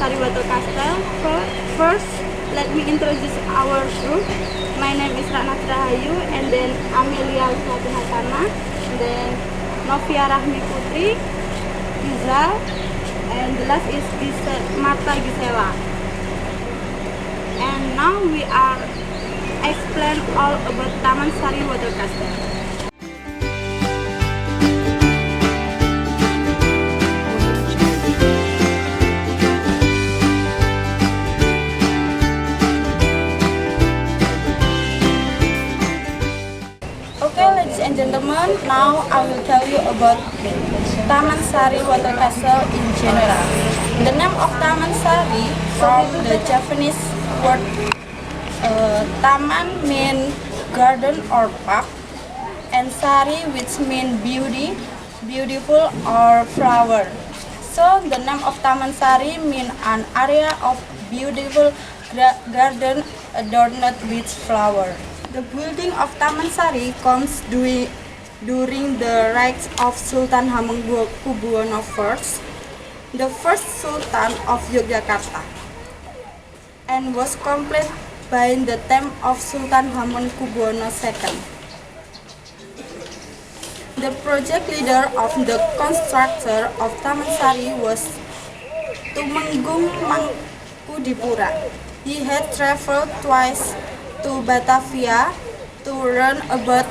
Sari Water Castle. First, let me introduce our group. My name is Rana Rahayu, and then Amelia Hatana, and then Novia Rahmi Putri, Rizal, and the last is Marta Gisela. And now we are explain all about Taman Sari Water Castle. Okay, ladies and gentlemen, now I will tell you about Taman Sari Water Castle in general. The name of Taman Sari from the Japanese word Taman means garden or park, and Sari which means beauty, beautiful or flower. So the name of Taman Sari means an area of beautiful garden adorned with flower. The building of Taman Sari comes during the reign of Sultan Hamengkubuwono I, the first Sultan of Yogyakarta, and was completed by the time of Sultan Hamengkubuwono II. The project leader of the constructor of Taman Sari was Tumenggung Mangkudipura. He had traveled twice to Batavia to learn about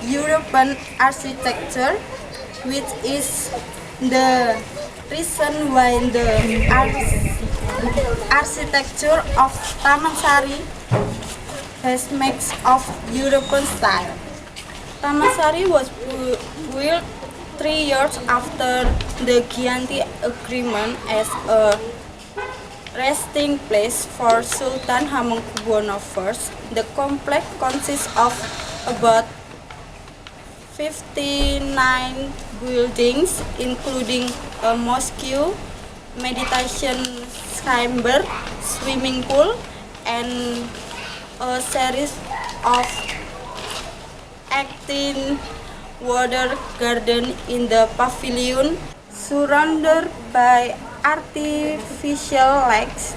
European architecture, which is the reason why the architecture of Taman Sari has mix of European style. Taman Sari was built 3 years after the Gianti Agreement as a resting place for Sultan Hamengkubuwono I. The complex consists of about 59 buildings, including a mosque, meditation chamber, swimming pool, and a series of 18 water gardens in the pavilion, surrounded by artificial lakes.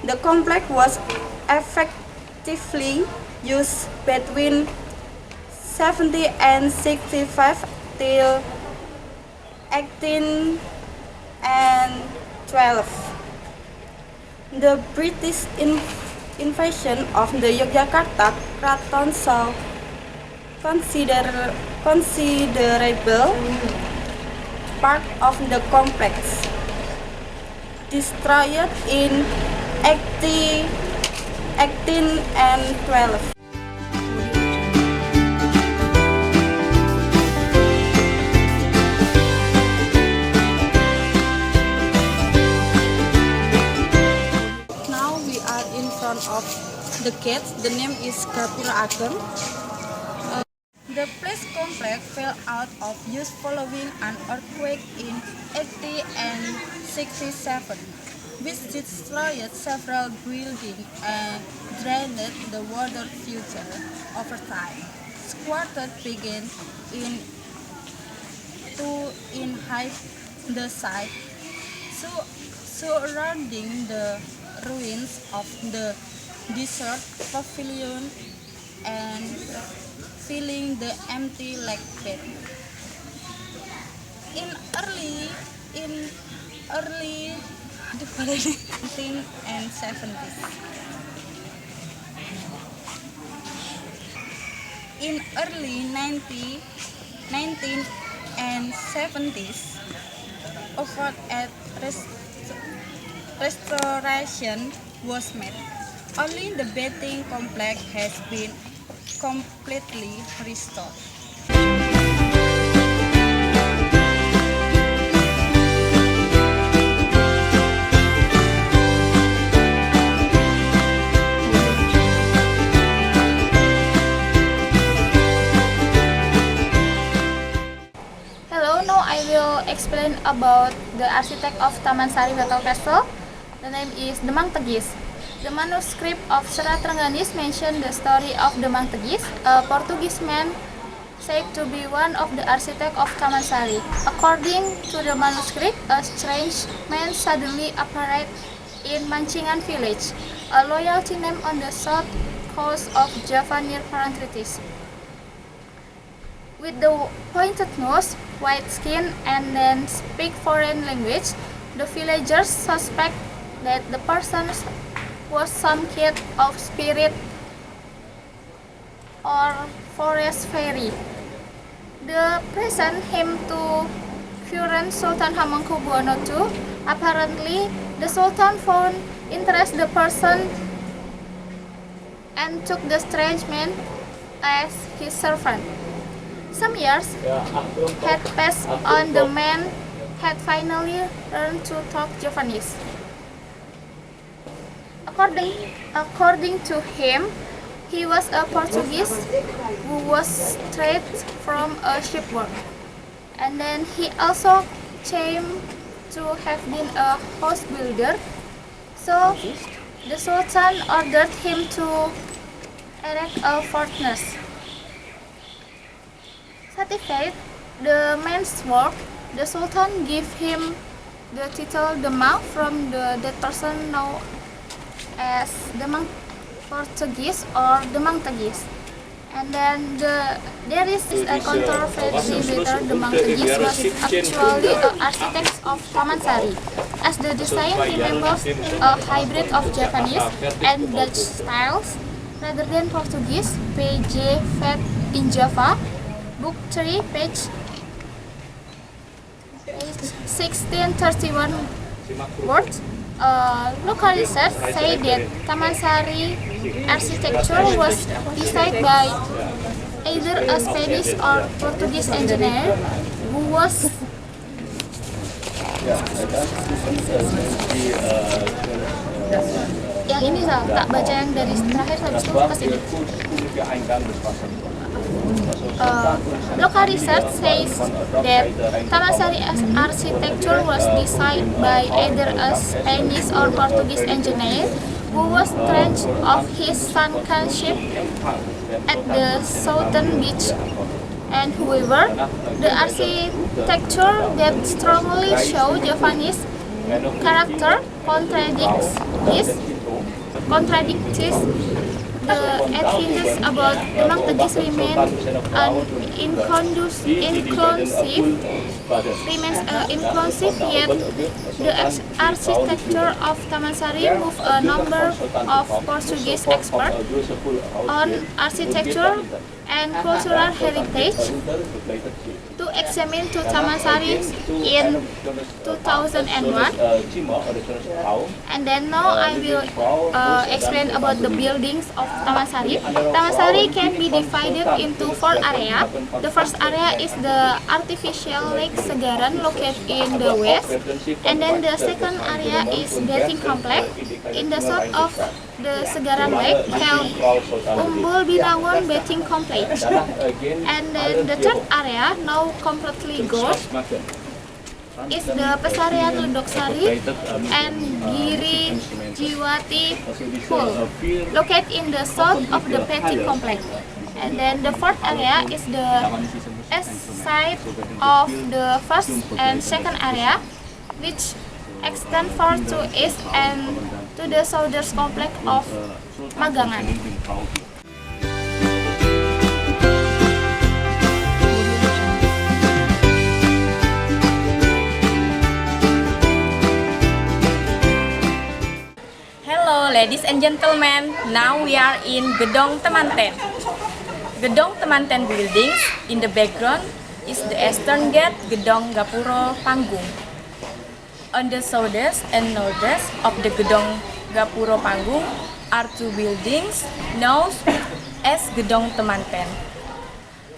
The complex was effectively used between 70 and 65 till 1812. The British invasion of the Yogyakarta Kraton saw considerable part of the complex destroyed in 1812. Now we are in front of the gate. The name is Gapura Ageng. The place complex fell out of use following an earthquake in 80 and 67, which destroyed several buildings and drained the water feature over time. Squatter began to inhabit the site, surrounding the ruins of the desert pavilion and filling the empty lake bed. In early 1970s. In early 1970s, effort at restoration was made. Only the bathing complex has been completely restored. Hello, now I will explain about the architect of Taman Sari Water Castle. The name is Demang Tegis. The manuscript of Serat Rengganis mentions the story of Demang Tegis, a Portuguese man said to be one of the architects of Taman Sari. According to the manuscript, a strange man suddenly appeared in Mancingan village, a loyalty name on the south coast of Java near Parangtritis. With the pointed nose, white skin, and then speak foreign language, the villagers suspect that the person was some kid of spirit or forest fairy. They present him to current Sultan Hamengkubuwono II. Apparently, the Sultan found interest the person and took the strange man as his servant. Some years had passed and the man had finally learned to talk Javanese. According to him, he was a Portuguese who was straight from a shipwreck. And then he also claimed to have been a house builder. So the Sultan ordered him to erect a fortress. Satisfied the man's work, the Sultan gave him the title Demang from the dead person known as Demang Portuguese or Demang Tagis. And then there is a controversy whether Demang Tagis was actually an architect of Taman Sari, as the design resembles a hybrid of Japanese and Dutch styles rather than Portuguese. P.J. Vet in Java, Book 3, page 1631 words. Local research say that Taman Sari architecture was designed by either a Spanish or Portuguese engineer who was yang ini tak baca yang dari terakhir habis itu ke sini. Local research says that Taman Sari architecture was designed by either a Spanish or Portuguese engineer who was trained of his sunken ship at the southern beach. And however, the architecture that strongly show Javanese character contradicts the evidence about Demang Tagis remains inclusive, yet the architecture of Taman Sari moved a number of Portuguese experts on architecture and cultural heritage to examine to Taman Sari in 2001. And then now I will explain about the buildings of Taman Sari. Taman Sari can be divided into 4 areas. The first area is the artificial lake Segaran located in the west, and then the second area is bathing complex in the south of the Segaran Lake called Umbul Binangun Bathing Complex. And then the third area, now completely gone, is the Pesarian Ledok Sari and Giri Jiwati Pool, located in the south of the bathing complex. And then the fourth area is the east side of the first and second area, which extend far to east and to the southern complex of Magangan. Hello ladies and gentlemen, now we are in Gedong Temanten. Gedong Temanten buildings in the background is the eastern gate Gedong Gapuro Panggung. On the southeast and northeast of the Gedong Gapuro Panggung are 2 buildings known as Gedong Temanten.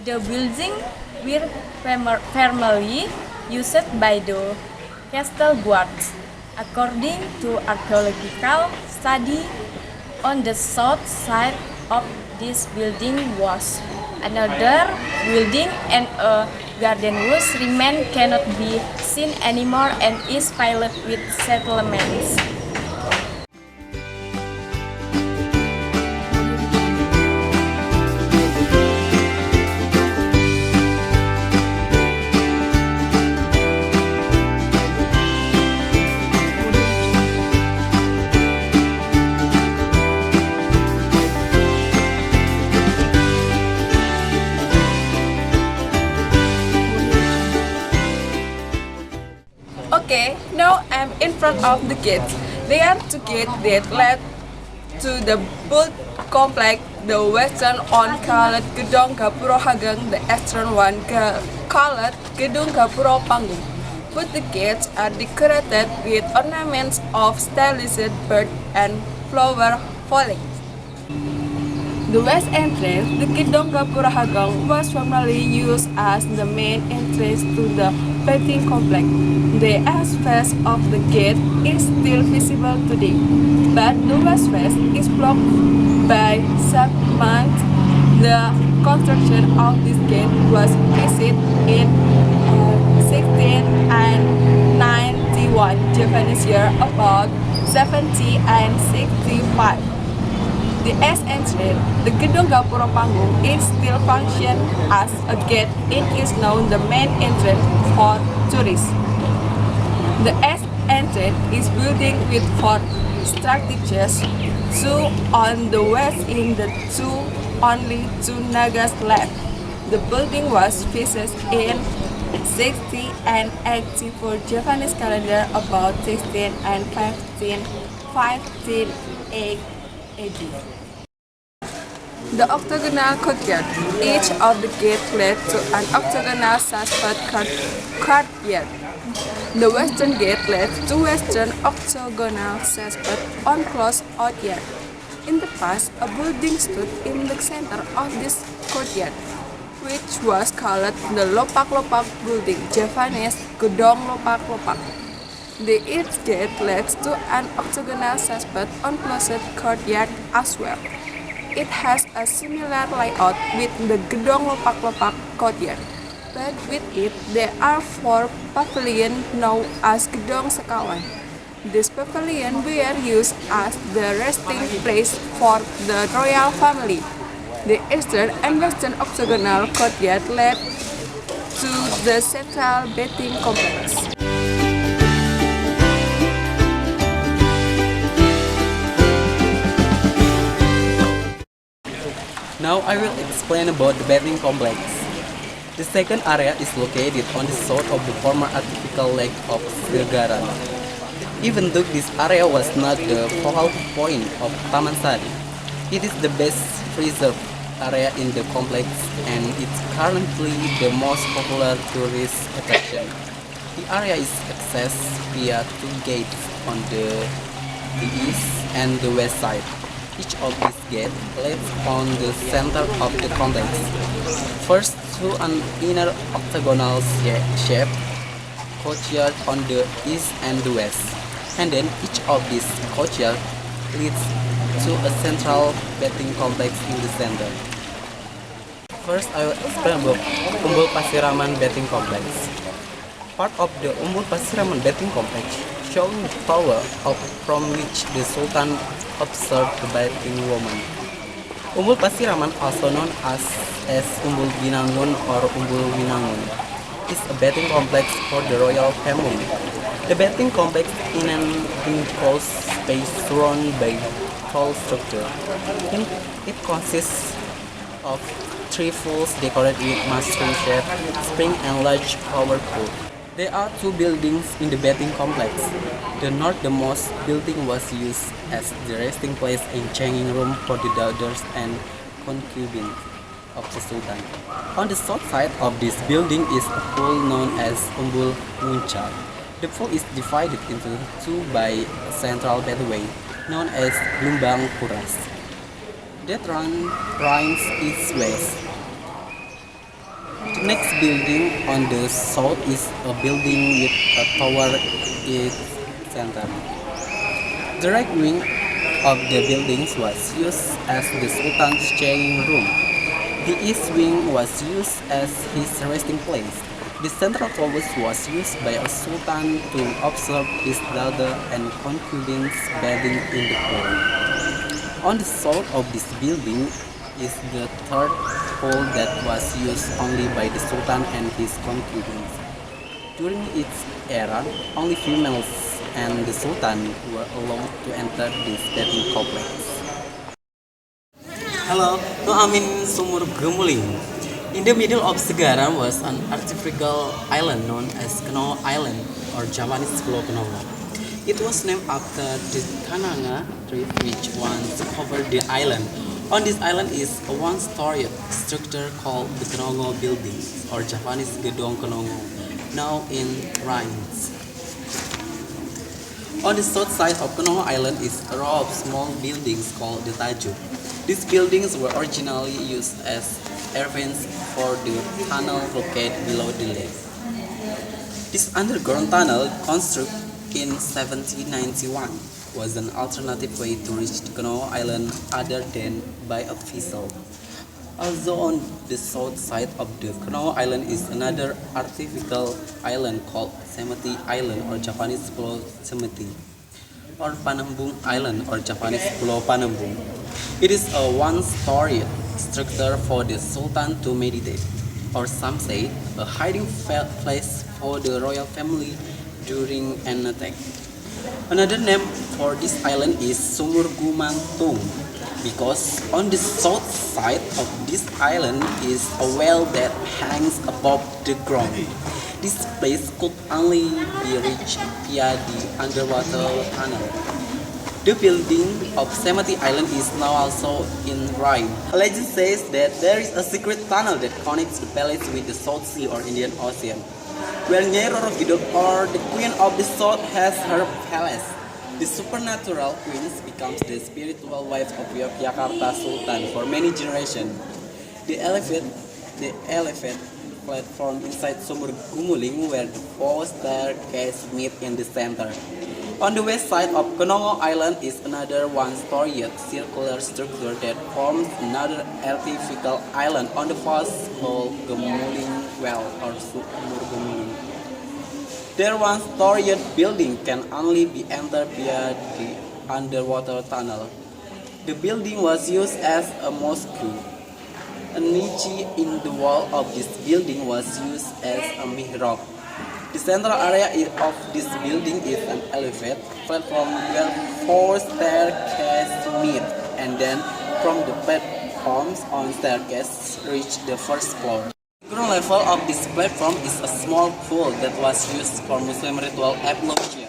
The buildings were formerly used by the castle guards. According to archaeological study, on the south side of this building was another building and a garden whose remain cannot be seen anymore and is filled with settlements. front of the gate. There are two gates that led to the boat complex. The western one called Gedung Gapuro Hagang, the eastern one called Gedung Gapuro Panggung. Both the gates are decorated with ornaments of stylized bird and flower foliage. The west entrance, the Gedung Gapura Hagang, was formerly used as the main entrance to the bathing complex. The east face of the gate is still visible today, but the west face is blocked by cement. The construction of this gate was finished in 1691 Japanese year, about 70 and 65. The east entrance, the Gedung Gapura Panggung, is still function as a gate. It is now the main entrance for tourists. The east entrance is building with four structures, two on the west in the only two Nagas left. The building was finished in 60 and 80 for Japanese calendar, about 16 and 15 AD. The octagonal courtyard. Each of the gates led to an octagonal suspect courtyard. The western gate led to western octagonal suspect enclosed courtyard. In the past, a building stood in the center of this courtyard, which was called the Lopak-Lopak building, Japanese Gedong Lopak-Lopak. The east gate leads to an octagonal suspect enclosed courtyard as well. It has a similar layout with the Gedong Lopak-Lopak courtyard, but with it there are four pavilions known as Gedong Sekawan. These pavilions were used as the resting place for the royal family. The eastern and western octagonal courtyard led to the central bathing complex. Now I will explain about the bathing complex. The second area is located on the south of the former artificial lake of Segaran. Even though this area was not the focal point of Taman Sari, it is the best preserved area in the complex and it's currently the most popular tourist attraction. The area is accessed via two gates on the east and the west side. Each of these gates leads on the center of the complex. First, through an inner octagonal shape courtyard on the east and the west, and then each of these courtyards leads to a central bathing complex in the center. First, I will explain about Umbul Pasiraman Bathing Complex. Part of the Umbul Pasiraman Bathing Complex showing the tower from which the Sultan observed the bathing woman. Umbul Pasiraman, also known as Umbul Binangun or Umbul Winangun, is a bathing complex for the royal family. The bathing complex in an enclosed space surrounded by tall structure. It consists of three pools decorated with mushroom shape, spring and large flower pool. There are two buildings in the bathing complex. The northernmost building was used as the resting place and changing room for the daughters and concubines of the Sultan. On the south side of this building is a pool known as Umbul Muncar. The pool is divided into two by a central pathway known as Lumbang Kuras that runs east-west. The next building on the south is a building with a tower in its center. The right wing of the buildings was used as the Sultan's changing room. The east wing was used as his resting place. The central tower was used by a Sultan to observe his daughter and concubines bathing in the pool. On the south of this building is the third pool that was used only by the Sultan and his concubines. During its era, only females and the Sultan were allowed to enter this bathing complex. Hello, no amin sumur Gemuling. In the middle of Segaran was an artificial island known as Knoll Island or Japanese Pulau Knoll. It was named after the Kananga tree which once covered the island. On this island is a one-story structure called the Kenongo Building, or Japanese Gedong Kenongo, now in ruins. On the south side of Kenongo Island is a row of small buildings called the Tajuk. These buildings were originally used as airvents for the tunnel located below the lake. This underground tunnel, constructed in 1791, was an alternative way to reach the Kenongo Island other than by a vessel. Also on the south side of the Kenongo Island is another artificial island called Semeti Island, or Japanese Pulau Semeti, or Panembung Island, or Japanese Pulau Panembung. It is a one-story structure for the Sultan to meditate, or some say a hiding place for the royal family during an attack. Another name for this island is Sumur Gumantung, because on the south side of this island is a well that hangs above the ground. This place could only be reached via the underwater tunnel. The building of Semeti Island is now also in ruin. A legend says that there is a secret tunnel that connects the palace with the South Sea or Indian Ocean, where Nyai Roro Kidul, or the Queen of the South, has her palace. The supernatural queen becomes the spiritual wife of Yogyakarta Sultan for many generations. The elevated platform inside Sumur Gumuling, where the four staircases meet in the center. On the west side of Kenongo Island is another one-story circular structure that forms another artificial island on the first called Gumuling Well, or Sumur Gumuling. Their one-story building can only be entered via the underwater tunnel. The building was used as a mosque. A niche in the wall of this building was used as a mihrab. The central area of this building is an elevated platform where four staircases meet, and then from the platforms on staircase reach the first floor. The ground level of this platform is a small pool that was used for Muslim ritual ablution.